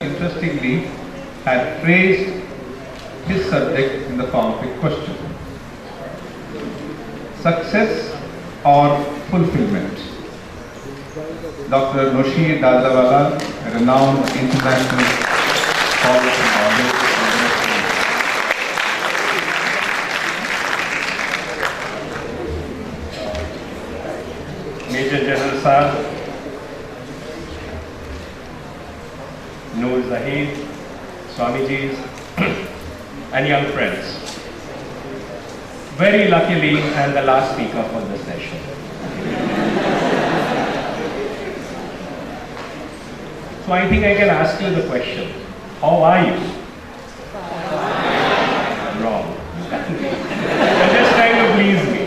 interestingly, had phrased his subject in the form of a question. Success or fulfillment? Dr. Nashir, Dadarawala, a renowned international scholar and author. Major General Sahab, Noor Zahid, Swamijis, and young friends. Very luckily, I am the last speaker for this session. So I think I can ask you the question, how are you? Wrong. You're just trying to please me.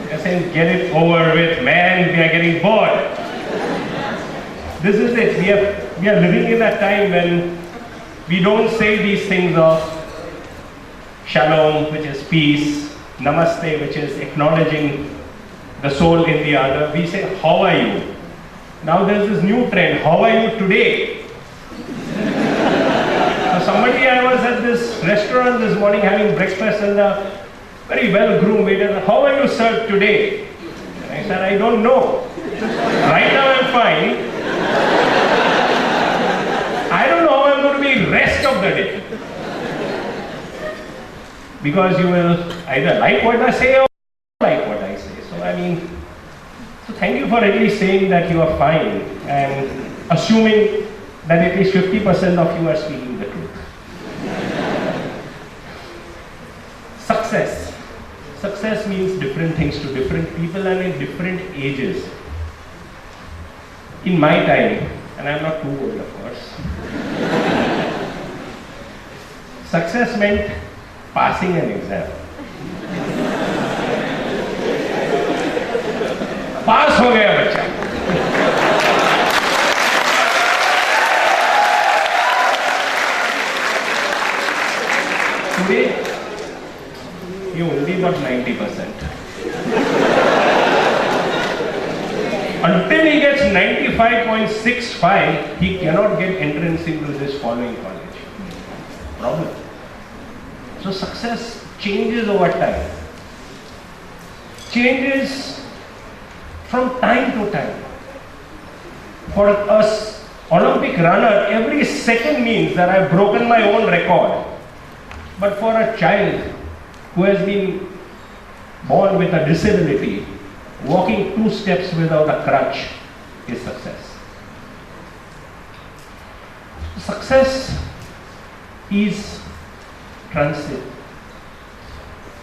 You're saying, get it over with, man, we are getting bored. This is it. We are living in a time when we don't say these things of shalom, which is peace, namaste, which is acknowledging the soul in the other. We say, how are you? Now there's this new trend, how are you today? So somebody, I was at this restaurant this morning having breakfast, and the very well-groomed waiter said, how are you, sir, today? And I said, I don't know. Right now I'm fine. I don't know how I'm going to be rest of the day. Because you will either like what I say or like what I say. So I mean, so thank you for at least saying that you are fine and assuming that at least 50% of you are speaking the truth. Success. Success means different things to different people and in different ages. In my time, and I'm not too old of course, success meant passing an exam. पास हो गया बच्चा. Today, you only got 90%. Until he gets 95.65, he cannot get entrance into this following college. Problem. So success changes over time. Changes from time to time. For us Olympic runner, every second means that I've broken my own record. But for a child who has been born with a disability, walking 2 steps without a crutch is success. Success is transit.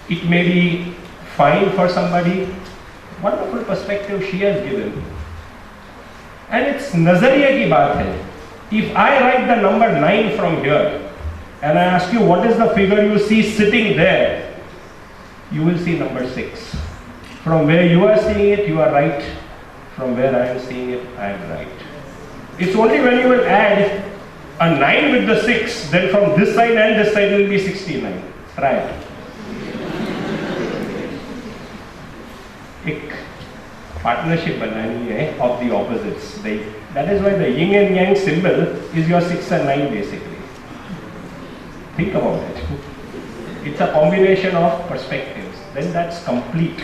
It may be fine for somebody. Wonderful perspective she has given. And it's nazariya ki baat hai. If I write the number 9 from here and I ask you what is the figure you see sitting there, you will see number 6. From where you are seeing it, you are right. From where I am seeing it, I am right. It's only when you will add a 9 with the 6, then from this side and this side will be 69. Try it. एक partnership बनानी है of the opposites. That is why the yin and yang symbol is your 6 and 9 basically. Think about it. It's a combination of perspectives. Then that's complete.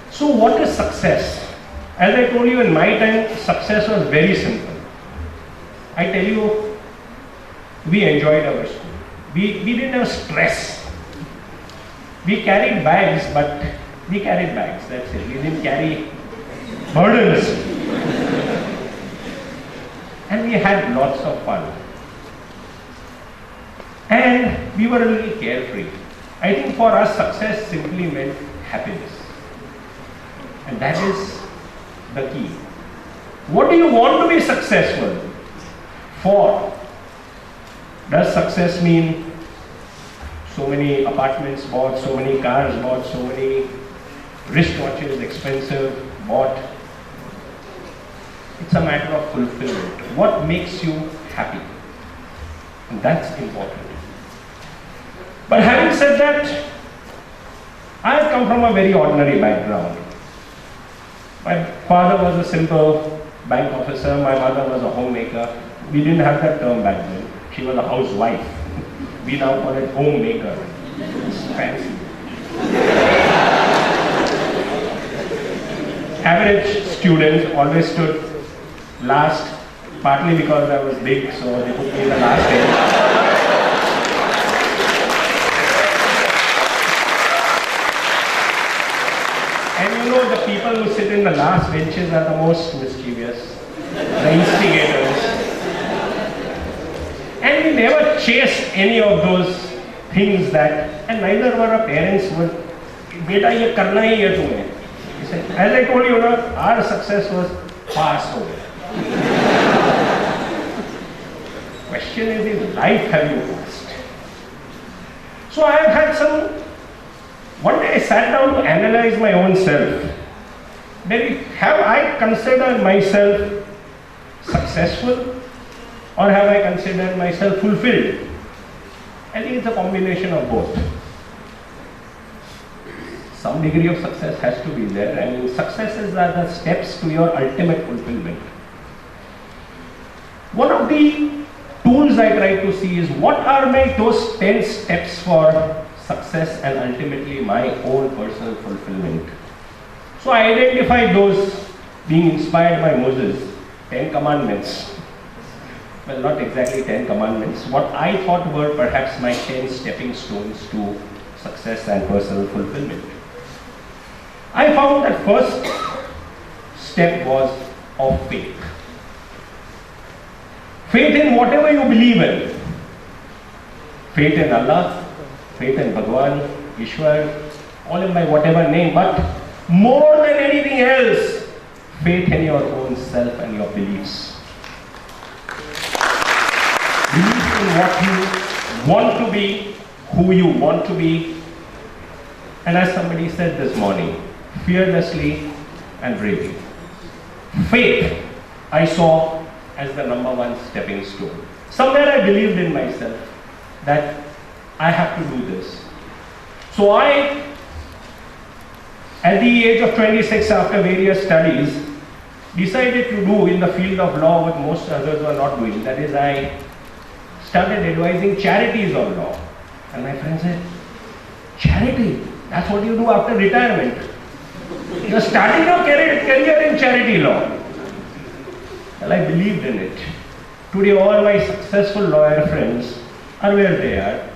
So what is success? As I told you, in my time, success was very simple. I tell you, we enjoyed our school. We didn't have stress. We carried bags, but we carried bags, that's it. We didn't carry burdens. And we had lots of fun. And we were a little carefree. I think for us, success simply meant happiness. And that is the key. What do you want to be successful for? Does success mean so many apartments bought, so many cars bought, so many wristwatches expensive bought? It's a matter of fulfillment. What makes you happy? And that's important. But having said that, I have come from a very ordinary background. My father was a simple bank officer, my mother was a homemaker. We didn't have that term back then. She was a housewife. We now call it homemaker. It's fancy. Average student always stood last, partly because I was big, so they put me in the last bench. And you know, the people who sit in the last benches are the most mischievous, the instigators. And we never chased any of those things that, and neither were our parents would, beta ye karna hi hai tumhe. As I told you, our success was fast away. Question is, in life have you passed? So I have had one day I sat down to analyze my own self. Maybe have I considered myself successful or have I considered myself fulfilled? I think it's a combination of both. Some degree of success has to be there. I mean, successes are the steps to your ultimate fulfillment. One of the tools I try to see is what are those 10 steps for success and ultimately my own personal fulfillment. So I identified those being inspired by Moses, 10 commandments. Well, not exactly 10 commandments. What I thought were perhaps my 10 stepping stones to success and personal fulfillment. I found that first step was of faith. Faith in whatever you believe in. Faith in Allah, faith in Bhagwan, Ishwar, all in by whatever name, but more than anything else, faith in your own self and your beliefs. Believe in what you want to be, who you want to be, and as somebody said this morning, fearlessly and bravely. Faith, I saw as the number one stepping stone. Somewhere I believed in myself that I have to do this. So I, at the age of 26, after various studies, decided to do in the field of law what most others were not doing. That is, I started advising charities on law. And my friend said, charity? That's what you do after retirement. You're starting your career in charity law. Well, I believed in it. Today, all my successful lawyer friends are where they are.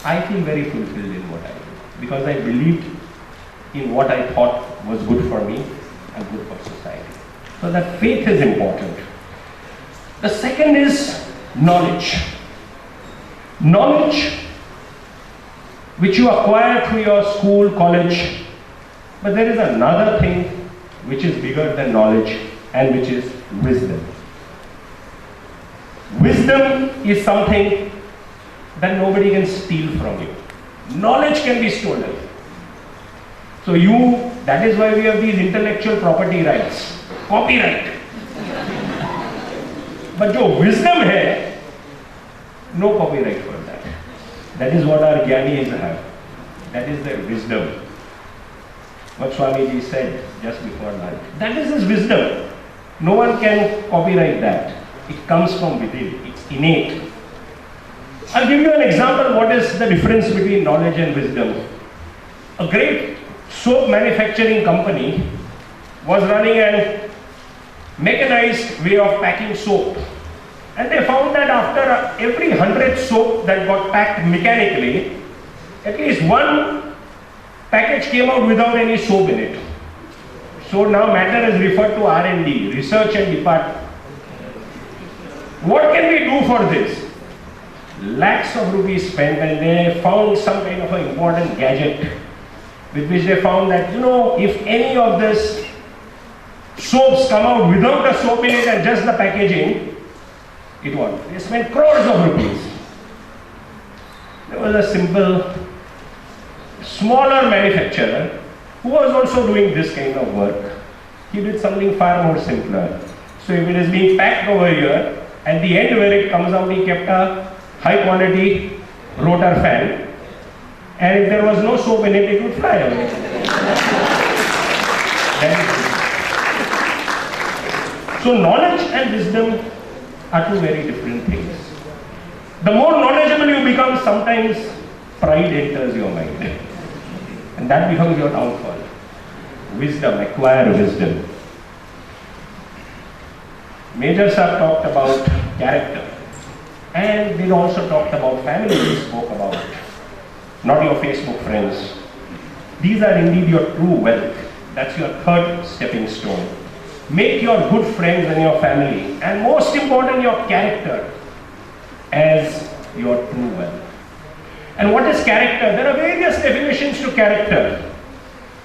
I feel very fulfilled in what I do because I believed in what I thought was good for me and good for society. So that faith is important. The second is knowledge. Knowledge which you acquire through your school, college, but there is another thing which is bigger than knowledge and which is wisdom. Wisdom is something that nobody can steal from you. Knowledge can be stolen. So that is why we have these intellectual property rights, copyright. But jo wisdom hai, no copyright for that. That is what our Gyanis have. That is their wisdom. What Swamiji said just before lunch. That is his wisdom. No one can copyright that. It comes from within. It's innate. I'll give you an example what is the difference between knowledge and wisdom. A great soap manufacturing company was running a mechanized way of packing soap. And they found that after every 100 soap that got packed mechanically, at least one package came out without any soap in it. So now matter is referred to R&D, research and department. What can we do for this? Lakhs of rupees spent, and they found some kind of an important gadget with which they found that, if any of this soaps come out without the soap in it and just the packaging, it won't. They spent crores of rupees. There was a simple, smaller manufacturer who was also doing this kind of work. He did something far more simpler. So if it is being packed over here, at the end where it comes out, he kept a high quality rotor fan, and if there was no soap in it, it would fly away. So knowledge and wisdom are two very different things. The more knowledgeable you become, sometimes pride enters your mind. And that becomes your downfall. Wisdom, acquire wisdom. Majors have talked about character. And they also talked about family, we spoke about. Not your Facebook friends. These are indeed your true wealth. That's your third stepping stone. Make your good friends and your family, and most important, your character, as your true wealth. And what is character? There are various definitions to character.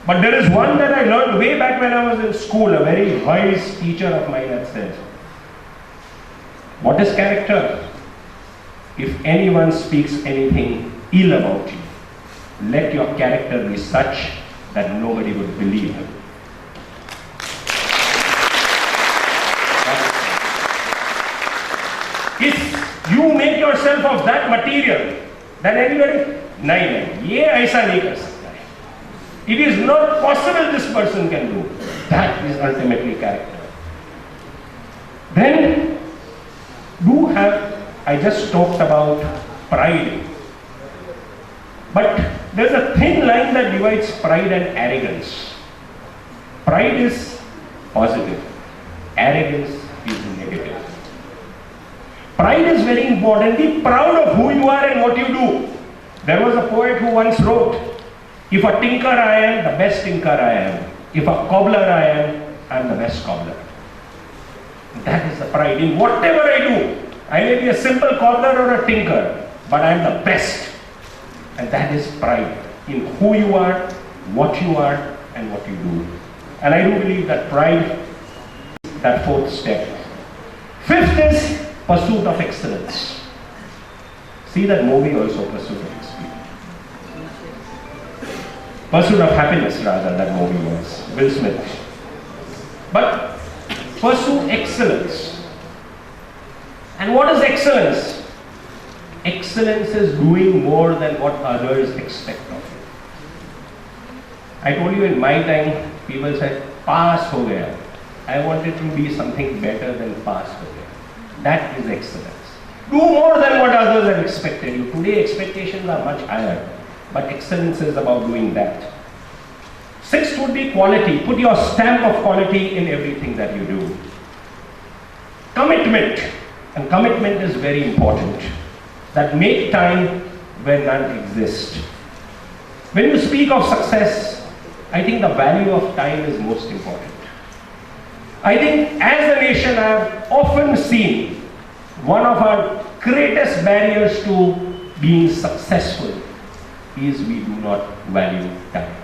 But there is one that I learned way back when I was in school. A very wise teacher of mine had said, what is character? If anyone speaks anything ill about you, let your character be such that nobody would believe him. If you make yourself of that material, then anybody, nahi, ye aisa nahi kar sakta hai. It is not possible this person can do. That is ultimately character. Then, I just talked about pride. But there's a thin line that divides pride and arrogance. Pride is positive. Arrogance is negative. Pride is very important. Be proud of who you are and what you do. There was a poet who once wrote, if a tinker I am, the best tinker I am. If a cobbler I am the best cobbler. That is the pride. In whatever I do, I may be a simple cobbler or a tinker, but I am the best. And that is pride in who you are, what you are, and what you do. And I do believe that pride is that fourth step. Fifth is pursuit of excellence. See that movie also, Pursuit of Excellence. Pursuit of Happiness, rather, that movie was. Will Smith. But pursue excellence. And what is excellence? Excellence is doing more than what others expect of you. I told you in my time, people said, pass ho gaya. I wanted to be something better than pass ho gaya. That is excellence. Do more than what others have expected you. Today expectations are much higher, but excellence is about doing that. Sixth would be quality. Put your stamp of quality in everything that you do. Commitment. And commitment is very important. That make time where none exist. When you speak of success, I think the value of time is most important. I think as a nation I have often seen one of our greatest barriers to being successful is we do not value time.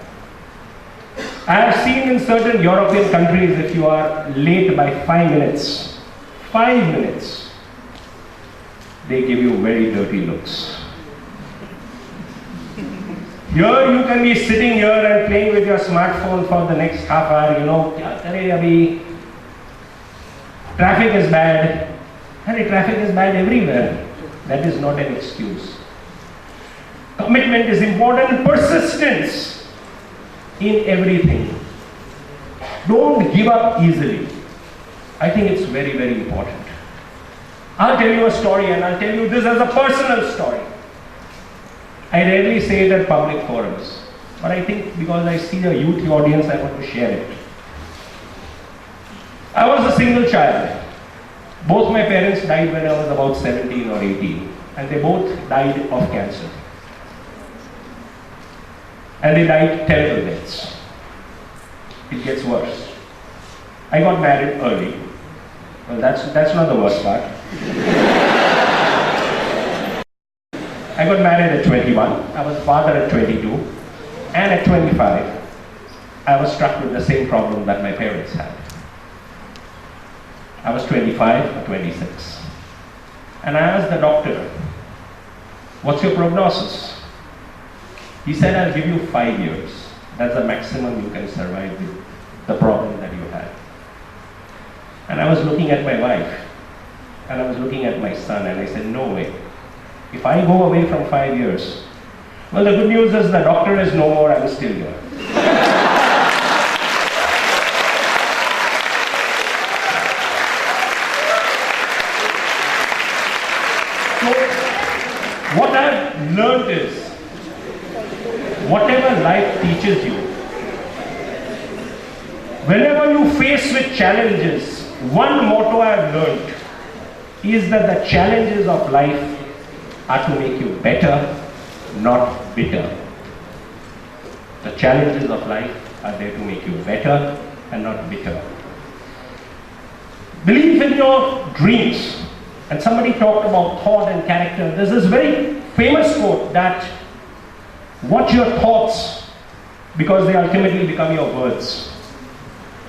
I have seen in certain European countries, if you are late by 5 minutes, they give you very dirty looks. Here you can be sitting here and playing with your smartphone for the next half hour, kya kare abhi? Traffic is bad. And traffic is bad everywhere. That is not an excuse. Commitment is important. Persistence in everything. Don't give up easily. I think it's very, very important. I'll tell you a story, and I'll tell you this as a personal story. I rarely say it at public forums, but I think because I see a youth audience, I want to share it. I was a single child. Both my parents died when I was about 17 or 18, and they both died of cancer. And they died terrible deaths. It gets worse. I got married early. Well, that's not the worst part. I got married at 21. I was father at 22. And at 25, I was struck with the same problem that my parents had. I was 25 or 26. And I asked the doctor, what's your prognosis? He said, I'll give you 5 years. That's the maximum you can survive with the problem that you had. And I was looking at my wife, and I was looking at my son, and I said, no way. If I go away from 5 years, well, the good news is the doctor is no more, I'm still here. So, what I've learned is, whatever life teaches you, whenever you face with challenges, one motto I've learned is that the challenges of life are to make you better, not bitter. The challenges of life are there to make you better and not bitter. Believe in your dreams. And somebody talked about thought and character. There's this very famous quote that watch your thoughts because they ultimately become your words.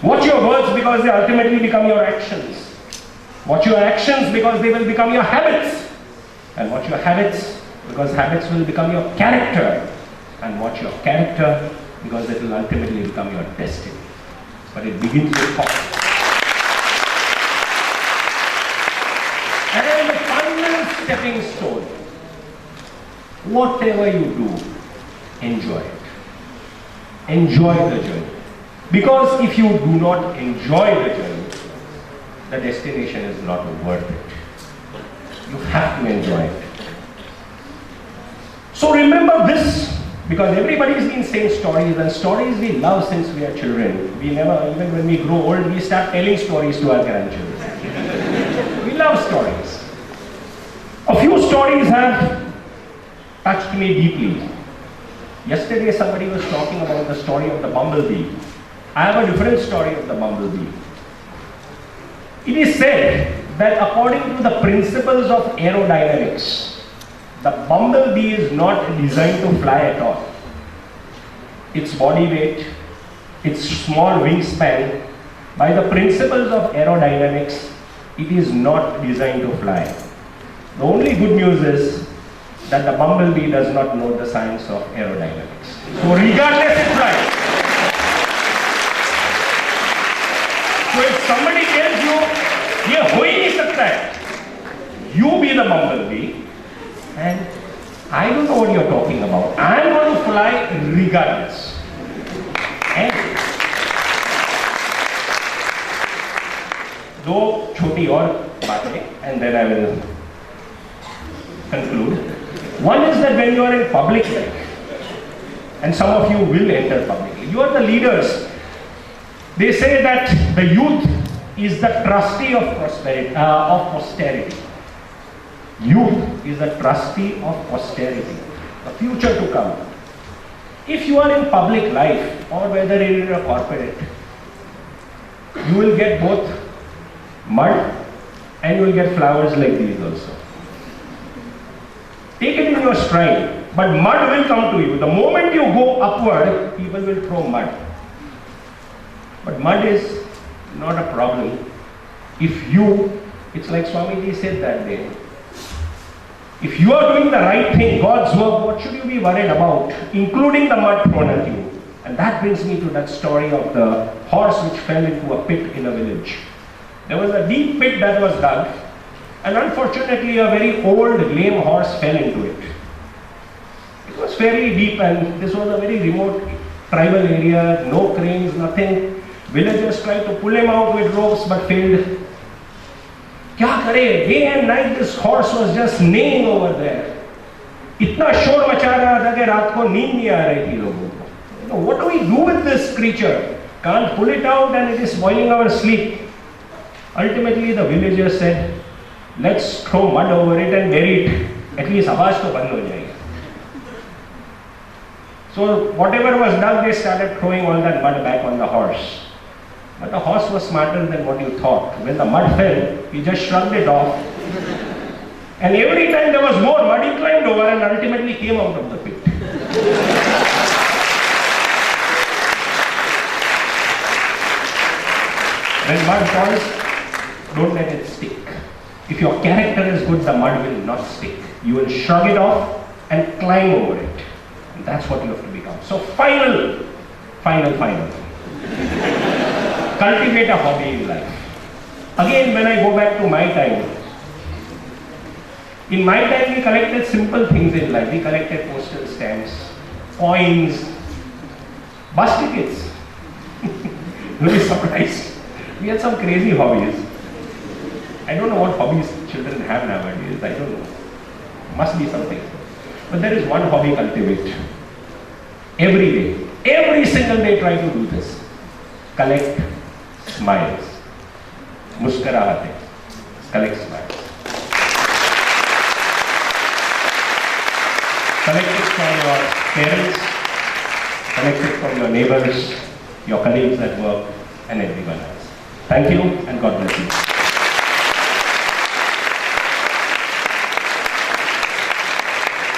Watch your words because they ultimately become your actions. Watch your actions because they will become your habits. And watch your habits because habits will become your character. And watch your character because it will ultimately become your destiny. But it begins with thought. And the final stepping stone, whatever you do, enjoy it. Enjoy the journey. Because if you do not enjoy the journey, the destination is not worth it. You have to enjoy it. So remember this, because everybody's been saying stories, and stories we love since we are children. We never, even when we grow old, we start telling stories to our grandchildren. We love stories. A few stories have touched me deeply. Yesterday somebody was talking about the story of the bumblebee. I have a different story of the bumblebee. It is said that according to the principles of aerodynamics, the bumblebee is not designed to fly at all. Its body weight, its small wingspan, by the principles of aerodynamics, it is not designed to fly. The only good news is that the bumblebee does not know the science of aerodynamics. So regardless it flies. So if somebody tells you, ये हो ही नहीं सकता है, you be the bumblebee, and I don't know what you're talking about. I'm going to fly regardless. And दो छोटी और बातें, and then I will conclude. One is that when you are in public life, and some of you will enter publicly, you are the leaders. They say that the youth is the trustee of prosperity, of posterity. Youth is the trustee of posterity, the future to come. If you are in public life, or whether in a corporate, you will get both mud and you will get flowers like these also. Take it in your stride, but mud will come to you. The moment you go upward, people will throw mud. But mud is not a problem. If you, it's like Swamiji said that day, if you are doing the right thing, God's work, what should you be worried about, including the mud thrown at you? And that brings me to that story of the horse which fell into a pit in a village. There was a deep pit that was dug, and unfortunately a very old lame horse fell into it. It was fairly deep, and this was a very remote tribal area, no cranes, nothing. Villagers tried to pull him out with ropes but failed. क्या करे? Day and night this horse was just neighing over there. इतना शोर मचा रहा था कि रात को नींद नहीं आ रही थी लोगों को. What do we do with this creature? Can't pull it out and it is spoiling our sleep. Ultimately the villagers said, let's throw mud over it and bury it. At least आवाज तो बंद हो जाएगी. So whatever was dug, they started throwing all that mud back on the horse. But the horse was smarter than what you thought. When the mud fell, he just shrugged it off. And every time there was more mud, he climbed over and ultimately came out of the pit. When mud falls, don't let it stick. If your character is good, the mud will not stick. You will shrug it off and climb over it. And that's what you have to become. So final. Cultivate a hobby in life. Again, when I go back to my time, in my time we collected simple things in life. We collected postal stamps, coins, bus tickets. You'll be surprised. We had some crazy hobbies. I don't know what hobbies children have nowadays. I don't know. Must be something. But there is one hobby cultivate. Every day, every single day try to do this. Collect smiles. Muskarahate. Collect smiles. Collect it from your parents, collect it from your neighbors, your colleagues at work, and everyone else. Thank you, and God bless you.